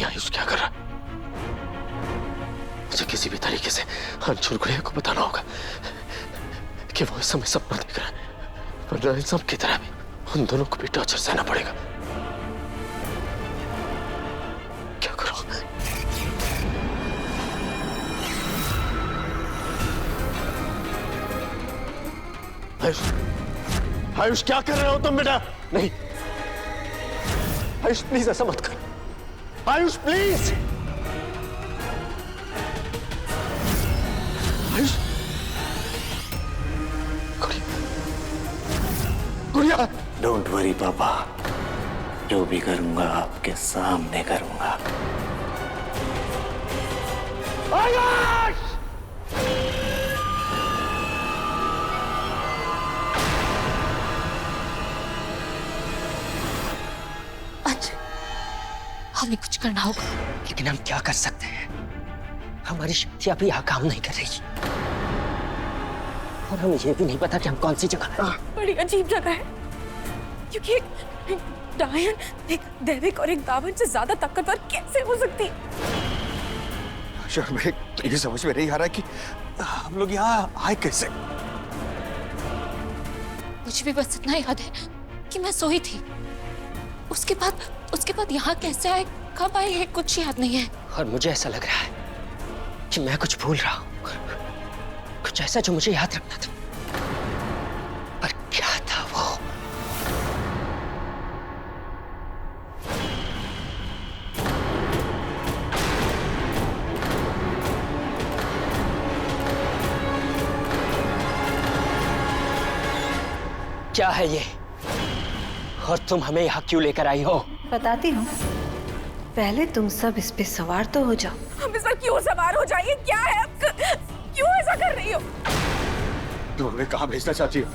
नहीं आयुष क्या कर रहा। मुझे किसी भी तरीके से अंशुल गुड़िया को बताना होगा कि वो इस समय सपना देख रहा है, वरना इन सब की तरह भी उन दोनों को भी टॉर्चर सहना पड़ेगा। क्या करूं? आयुष, आयुष क्या कर रहे हो तुम बेटा? नहीं आयुष प्लीज ऐसा मत कर। आयुष प्लीज। आयुष, गुड़िया। डोंट वरी पापा, जो भी करूंगा आपके सामने करूंगा। आयुष! हमें कुछ करना होगा। लेकिन हम क्या कर सकते हैं? हमारी शक्तियां भी यहाँ काम नहीं कर रही और हमें ये भी नहीं पता कि हम कौन सी जगह हैं। बड़ी अजीब जगह है, क्योंकि एक डायन एक दैविक और एक दावन से ज्यादा ताकतवर कैसे हो सकती है? मेरे ये समझ में नहीं आ रहा कि हम लोग यहाँ आए कैसे। मुझे भी बस इतना याद है कि मैं सोई थी। उसके बाद यहाँ कैसे आए, कब आए, ये कुछ याद नहीं है। और मुझे ऐसा लग रहा है कि मैं कुछ भूल रहा हूँ, कुछ ऐसा जो मुझे याद रखना था। पर क्या था वो? क्या है ये? और तुम हमें यहाँ क्यों लेकर आई हो? बताती हूँ, पहले तुम सब इस पे सवार तो हो जाओ। हम इस पर क्यों सवार हो जाइए? क्या है, क्यों ऐसा कर रही हो? तुम हमें कहाँ भेजना चाहती हो?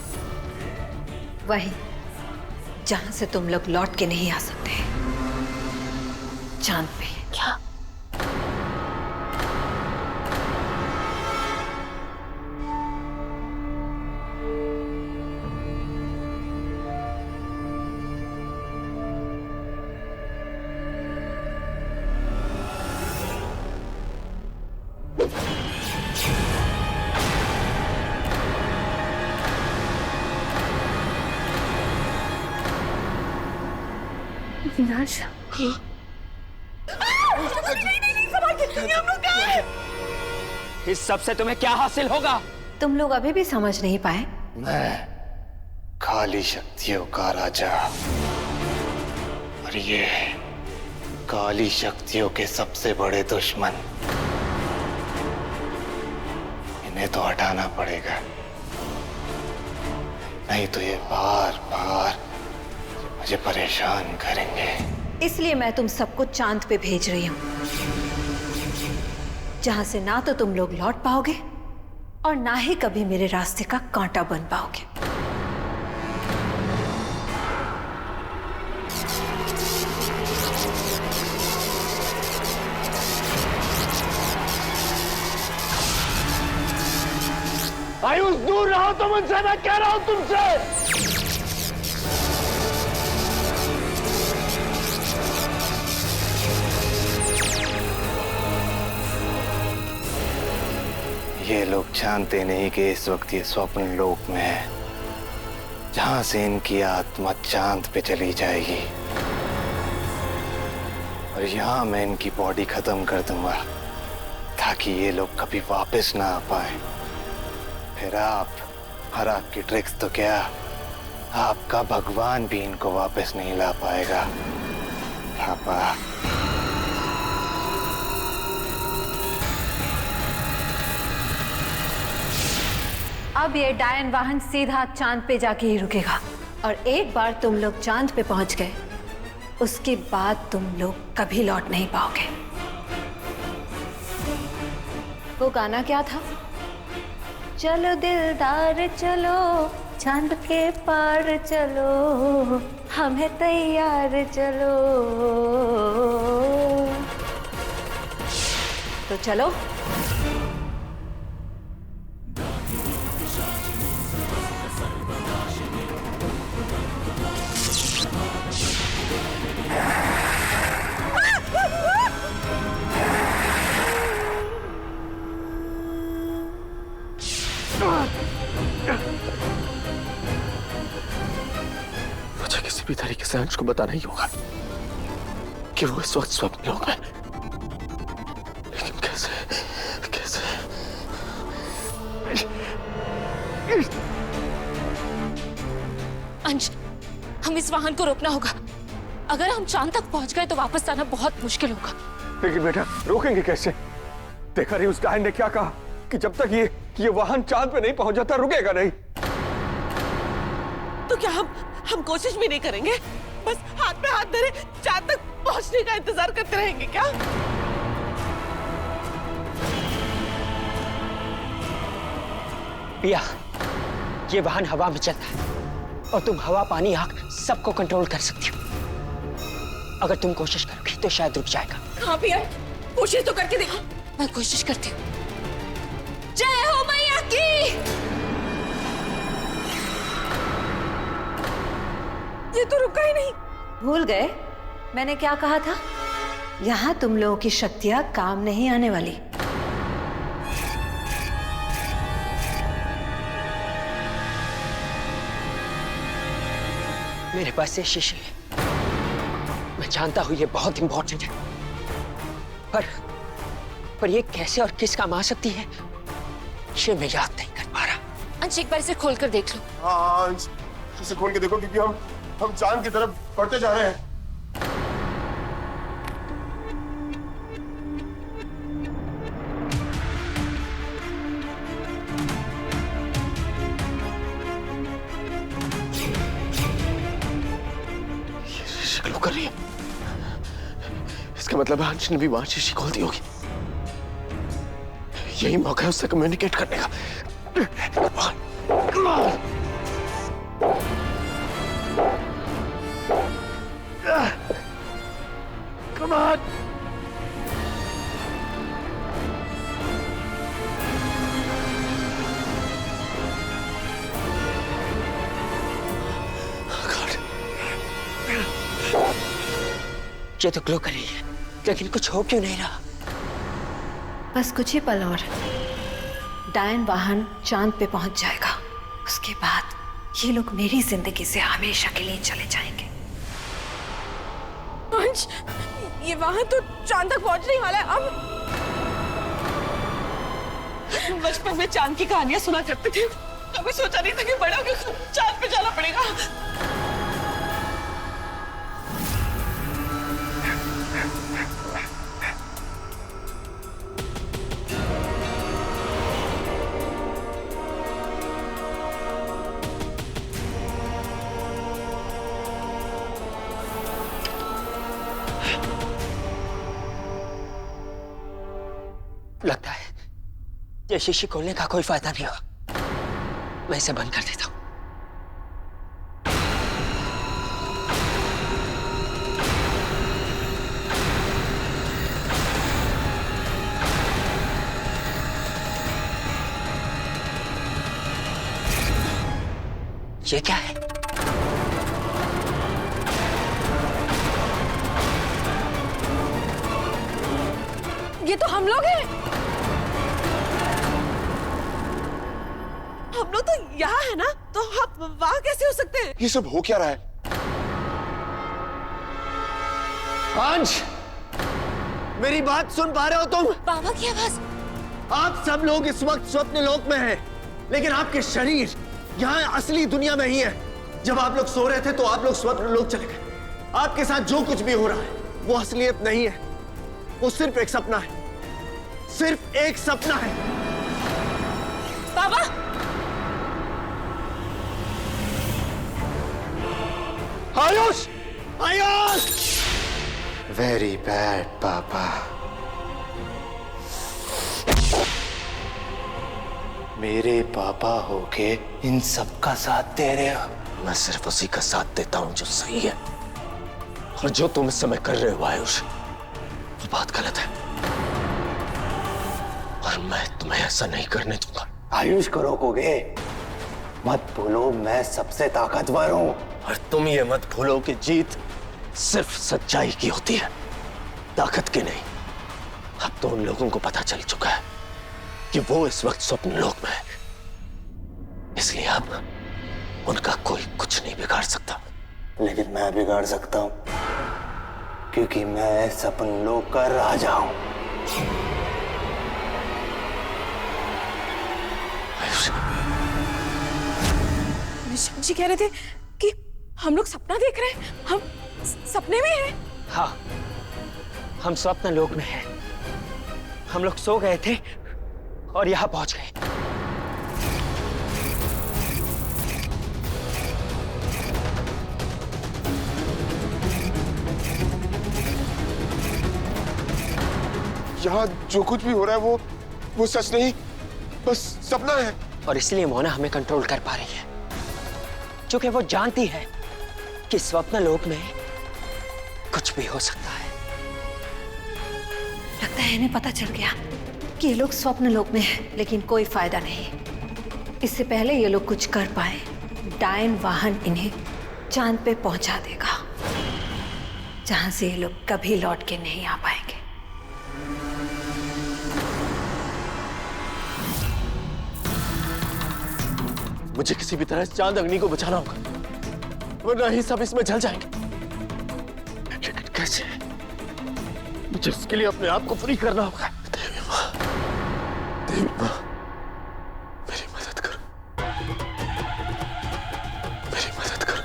वही जहाँ से तुम लोग लौट के नहीं आ सकते, चांद पे। क्या? विनाश, इस सब से तुम्हें क्या हासिल होगा? तुम लोग अभी भी समझ नहीं पाए। मैं काली शक्तियों का राजा और ये काली शक्तियों के सबसे बड़े दुश्मन, इन्हें तो हटाना पड़ेगा, नहीं तो ये बार बार मुझे परेशान करेंगे। इसलिए मैं तुम सबको चांद पे भेज रही हूँ, जहां से ना तो तुम लोग लौट पाओगे और ना ही कभी मेरे रास्ते का कांटा बन पाओगे। आयुष दूर रहो तुम उनसे, मैं कह रहा हूं तुमसे। ये लोग जानते नहीं कि इस वक्त ये स्वप्न लोक में है, जहां से इनकी आत्मा चांद पे चली जाएगी और यहाँ मैं इनकी बॉडी खत्म कर दूंगा ताकि ये लोग कभी वापस ना आ पाए। फिर आप और आपकी ट्रिक्स तो क्या, आपका भगवान भी इनको वापस नहीं ला पाएगा। पापा, अब ये डायन वाहन सीधा चांद पे जाके ही रुकेगा और एक बार तुम लोग चांद पे पहुंच गए, उसके बाद तुम लोग कभी लौट नहीं पाओगे। वो गाना क्या था? चलो दिलदार चलो, चांद के पार चलो, हम है तैयार चलो। तो चलो। किसी भी तरीके से अंश को बताना ही होगा कि वो इस वक्त स्वप्न लोक में। लेकिन कैसे कैसे? अंश, हम इस वाहन को रोकना होगा। अगर हम चांद तक पहुंच गए तो वापस आना बहुत मुश्किल होगा। लेकिन बेटा रोकेंगे कैसे? देखा नहीं उस डायन ने क्या कहा कि जब तक ये वाहन चांद पे नहीं पहुंच जाता रुकेगा नहीं। तो क्या हम कोशिश भी नहीं करेंगे? बस हाथ में हाथ धरे चांद तक पहुंचने का इंतजार करते रहेंगे क्या? पिया, ये वाहन हवा में चलता है और तुम हवा, पानी, आग सबको कंट्रोल कर सकती हो। अगर तुम कोशिश करोगी तो शायद रुक जाएगा। हाँ भैया, कोशिश तो करके देखो। मैं कोशिश करती हूँ। जय हो मैया की। ये तो रुका ही नहीं। भूल गए मैंने क्या कहा था? यहां तुम लोगों की शक्तियां काम नहीं आने वाली। मेरे पास ये शीशी है। मैं जानता हूं ये बहुत इंपॉर्टेंट है, पर ये कैसे और किस काम आ सकती है ये मैं याद नहीं कर पा रहा। अंश, एक बार इसे खोल कर देख लो। हाँ, इसे खोल के देखो क्योंकि हम चांद की तरफ बढ़ते जा रहे हैं। ये शीशी ग्लो कर रही है। इसका मतलब अंश ने भी वहां शीशी खोल दी होगी। यही मौका है उससे कम्युनिकेट करने का। Come on! ये तो ग्लो कर रही है, लेकिन कुछ हो क्यों नहीं रहा? बस कुछ ही पल और डायन वाहन चांद पे पहुंच जाएगा। उसके बाद ये लोग मेरी जिंदगी से हमेशा के लिए चले जाएंगे। अंश, ये वाहन तो चांद तक पहुंचने ही वाला है। अब बचपन में चांद की कहानियां सुना करते थे, कभी सोचा नहीं था कि बड़ा होकर चांद पे जाना पड़ेगा। लगता है ये शीशी खोलने का कोई फायदा नहीं होगा। मैं इसे बंद कर देता हूं। ये क्या है? ये तो हम लोग हैं। हम लोग तो यहाँ है ना, तो हम वहां कैसे हो सकते हैं? ये सब हो क्या रहा है? अंश, मेरी बात सुन पा रहे हो तुम? बाबा की आवाज। आप सब लोग इस वक्त स्वप्न लोक में हैं, लेकिन आपके शरीर यहाँ असली दुनिया में ही है। जब आप लोग सो रहे थे तो आप लोग स्वप्न लोक चले गए। आपके साथ जो कुछ भी हो रहा है वो असलियत नहीं है, वो सिर्फ एक सपना है। सिर्फ एक सपना है। बाबा, आयुष, आयुष! वेरी बैड पापा। मेरे पापा होके इन सब का साथ दे रहे हो। मैं सिर्फ उसी का साथ देता हूं जो सही है, और जो तुम इस समय कर रहे हो आयुष, वो बात गलत है, और मैं तुम्हें ऐसा नहीं करने दूंगा। आयुष को रोकोगे? मत भूलो मैं सबसे ताकतवर हूं। और तुम ये मत भूलो कि जीत सिर्फ सच्चाई की होती है, ताकत की नहीं। अब तो उन लोगों को पता चल चुका है कि वो इस वक्त स्वप्न लोक में है, इसलिए अब उनका कोई कुछ नहीं बिगाड़ सकता। लेकिन मैं बिगाड़ सकता हूं, क्योंकि मैं सपन लोक का राजा हूं। निशांत जी कह रहे थे कि हम लोग सपना देख रहे हैं, हम सपने में हैं। हाँ, हम स्वप्न लोक में हैं। हम लोग सो गए थे और यहां पहुंच गए। यहाँ जो कुछ भी हो रहा है वो सच नहीं, बस सपना है। और इसलिए मोना हमें कंट्रोल कर पा रही है, क्योंकि वो जानती है कि स्वप्न लोक में कुछ भी हो सकता है। लगता है इन्हें पता चल गया कि ये लोग स्वप्न लोक में हैं, लेकिन कोई फायदा नहीं। इससे पहले ये लोग कुछ कर पाए, डायन वाहन इन्हें चांद पे पहुंचा देगा, जहां से ये लोग कभी लौट के नहीं आ पाएंगे। मुझे किसी भी तरह इस चांद अग्नि को बचाना होगा, वरना ही सब इसमें जल जाएंगे। लेकिन कैसे? मुझे इसके लिए अपने आप को फ्री करना होगा। देवी माँ, मेरी मदद करो, मेरी मदद करो।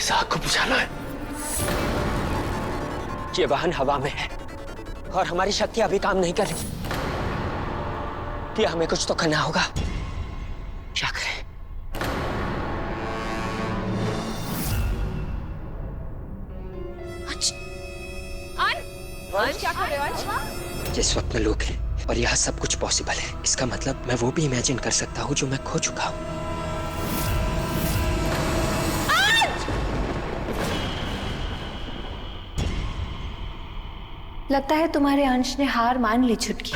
आग को बुझाना है। ये वाहन हवा में है और हमारी शक्ति अभी काम नहीं कर रही। क्या हमें कुछ तो करना होगा। क्या करें? अंश क्या कर रहे हो अंश? ये स्वप्न लोक है और यहाँ सब कुछ पॉसिबल है। इसका मतलब मैं वो भी इमेजिन कर सकता हूँ जो मैं खो चुका हूँ। लगता है तुम्हारे अंश ने हार मान ली छुटकी।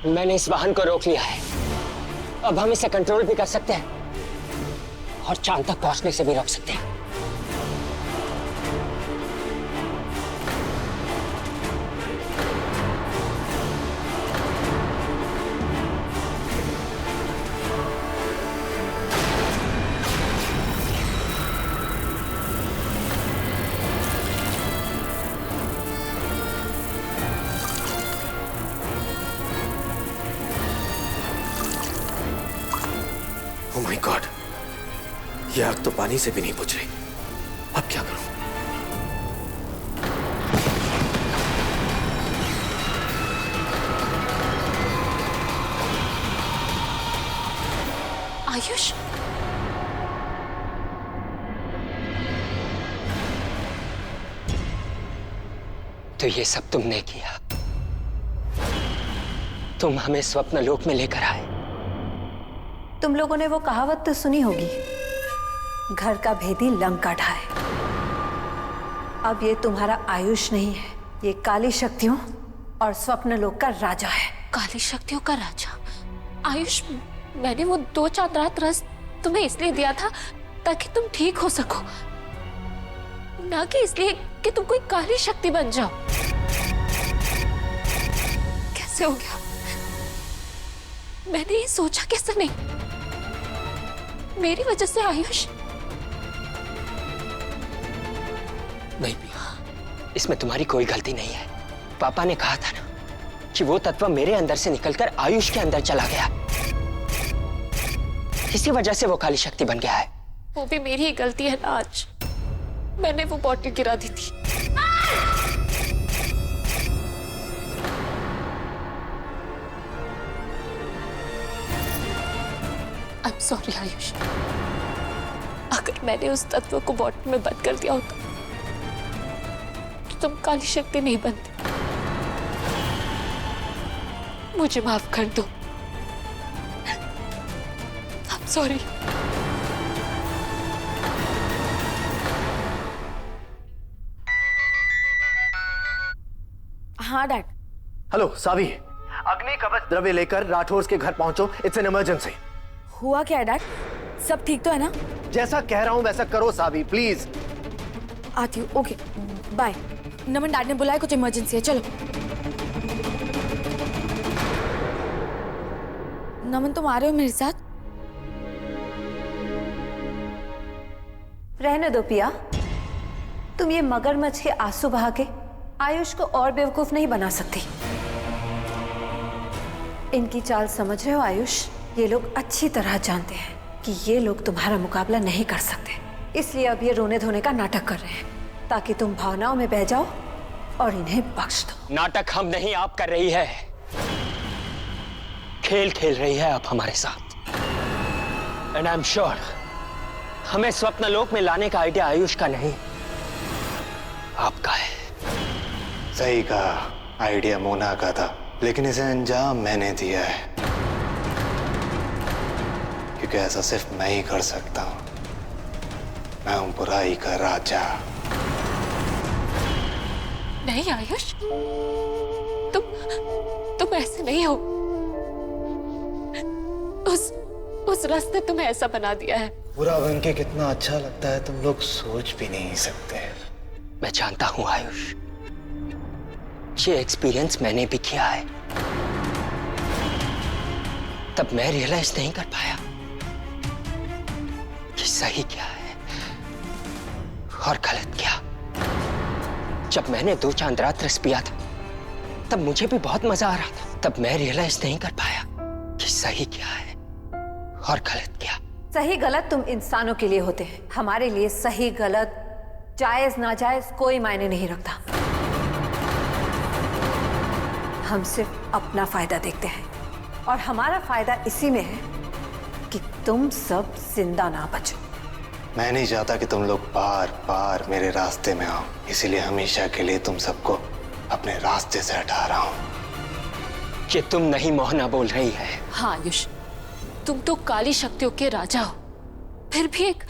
मैंने इस वाहन को रोक लिया है। अब हम इसे कंट्रोल भी कर सकते हैं और चांद तक पहुंचने से भी रोक सकते हैं। Oh my God! ये आग तो पानी से भी नहीं बुझ रही। अब क्या करूं? आयुष, तो ये सब तुमने किया। तुम हमें स्वप्न लोक में लेकर आए। तुम लोगों ने वो कहावत तो सुनी होगी, घर का भेदी लंका ढाए। अब ये तुम्हारा आयुष नहीं है, ये काली शक्तियों और स्वप्न लोक का राजा है। काली शक्तियों का राजा? आयुष, मैंने वो 2 चांद रात रस तुम्हें इसलिए दिया था ताकि तुम ठीक हो सको, ना कि इसलिए कि तुम कोई काली शक्ति बन जाओ। कैसे हो गया? मैंने ये सोचा कैसे नहीं? मेरी वजह से आयुष, नहीं पिया, इसमें तुम्हारी कोई गलती नहीं है। पापा ने कहा था ना कि वो तत्व मेरे अंदर से निकलकर आयुष के अंदर चला गया, इसी वजह से वो काली शक्ति बन गया है। वो भी मेरी ही गलती है ना। आज मैंने वो बॉटल गिरा दी थी। I am sorry Ayush. अगर मैंने उस तत्व को बॉटल में बंद कर दिया होता तो तुम काली शक्ति नहीं बनती। मुझे माफ कर दो। I am sorry. हाँ डैड। हेलो सावी, अग्नि कवच द्रव्य लेकर राठौर के घर पहुंचो। It's an emergency. हुआ क्या है डैड? सब ठीक तो है ना? जैसा कह रहा हूं वैसा करो सावी, प्लीज। आती हूँ। Okay bye. नमन डैड ने बुलाया, कुछ इमरजेंसी है, चलो। नमन तुम आ रहे हो मेरे साथ? रहने दो पिया, तुम ये मगरमच्छ के आंसू बहा के आयुष को और बेवकूफ नहीं बना सकती। इनकी चाल समझ रहे हो आयुष? ये लोग अच्छी तरह जानते हैं कि ये लोग तुम्हारा मुकाबला नहीं कर सकते, इसलिए अब ये रोने धोने का नाटक कर रहे हैं ताकि तुम भावनाओं में बह जाओ और इन्हें बख्श दो। नाटक हम नहीं, आप कर रही है। खेल खेल रही है आप हमारे साथ। एंड आई एम श्योर हमें स्वप्न लोक में लाने का आइडिया आयुष का नहीं, आपका है। सही कहा, आइडिया मोना का था, लेकिन इसे अंजाम मैंने दिया है, क्योंकि ऐसा सिर्फ मैं ही कर सकता हूं। मैं हूं बुराई का राजा। नहीं आयुष, तुम ऐसे नहीं हो। उस रास्ते तुम्हें ऐसा बना दिया है। बुरा बन के कितना अच्छा लगता है तुम लोग सोच भी नहीं सकते। मैं जानता हूं आयुष, ये एक्सपीरियंस मैंने भी किया है। तब मैं रियलाइज नहीं कर पाया कि सही क्या है और गलत क्या। जब मैंने 2 चांद रात रस पिया था तब मुझे भी बहुत मजा आ रहा था। तब मैं रियलाइज नहीं कर पाया कि सही क्या है और गलत क्या। सही गलत तुम इंसानों के लिए होते हैं, हमारे लिए सही गलत जायज नाजायज कोई मायने नहीं रखता। हम सिर्फ अपना फायदा देखते हैं और हमारा फायदा इसी में है कि तुम सब जिंदा ना बचो। मैं नहीं चाहता कि तुम लोग बार बार मेरे रास्ते में आओ, इसीलिए हमेशा के लिए तुम सबको अपने रास्ते से हटा रहा हूं। कि तुम नहीं मोहना बोल रही है। हाँ आयुष, तुम तो काली शक्तियों के राजा हो, फिर भी एक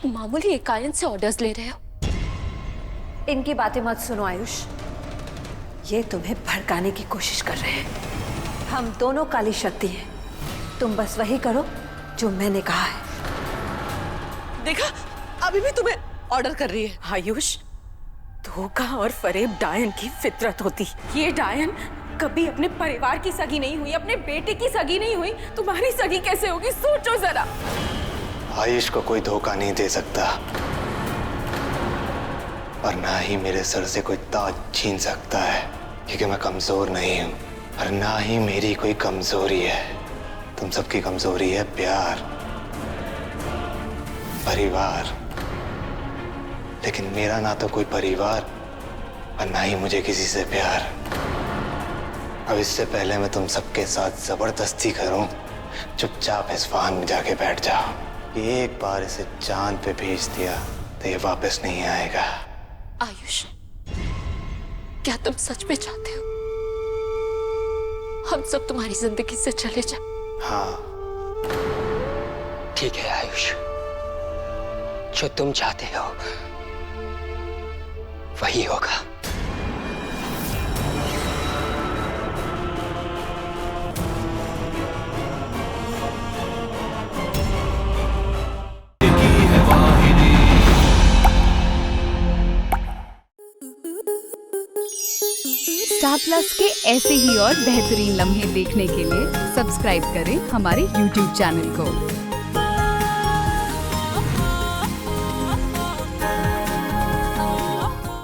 मामूली इकायन से ऑर्डर्स ले रहे हो। इनकी बातें मत सुनो आयुष, ये तुम्हें भड़काने की कोशिश कर रहे हैं। हम दोनों काली शक्ति हैं, तुम बस वही करो जो मैंने कहा है। देखा, अभी भी तुम्हें ऑर्डर कर रही है। आयुष, धोखा और फरेब डायन की फितरत होती। ये डायन कभी अपने परिवार की सगी नहीं हुई, अपने बेटे की सगी नहीं हुई, तुम्हारी सगी कैसे होगी? सोचो जरा। आयुष को कोई धोखा नहीं दे सकता और ना ही मेरे सर से कोई ताज छीन सकता है, क्योंकि मैं कमजोर नहीं हूं और ना ही मेरी कोई कमजोरी है। तुम सबकी कमजोरी है प्यार, परिवार, लेकिन मेरा ना तो कोई परिवार और ना ही मुझे किसी से प्यार। अब इससे पहले मैं तुम सबके साथ जबरदस्ती करूं, चुपचाप इस वाहन में जाके बैठ जाओ। एक बार इसे चांद पे भेज दिया तो ये वापस नहीं आएगा। आयुष, क्या तुम सच में चाहते हो हम सब तुम्हारी जिंदगी से चले जाएं? हाँ, ठीक है आयुष, जो तुम चाहते हो वही होगा। स्टार प्लस के ऐसे ही और बेहतरीन लम्हे देखने के लिए सब्सक्राइब करें हमारे YouTube चैनल को।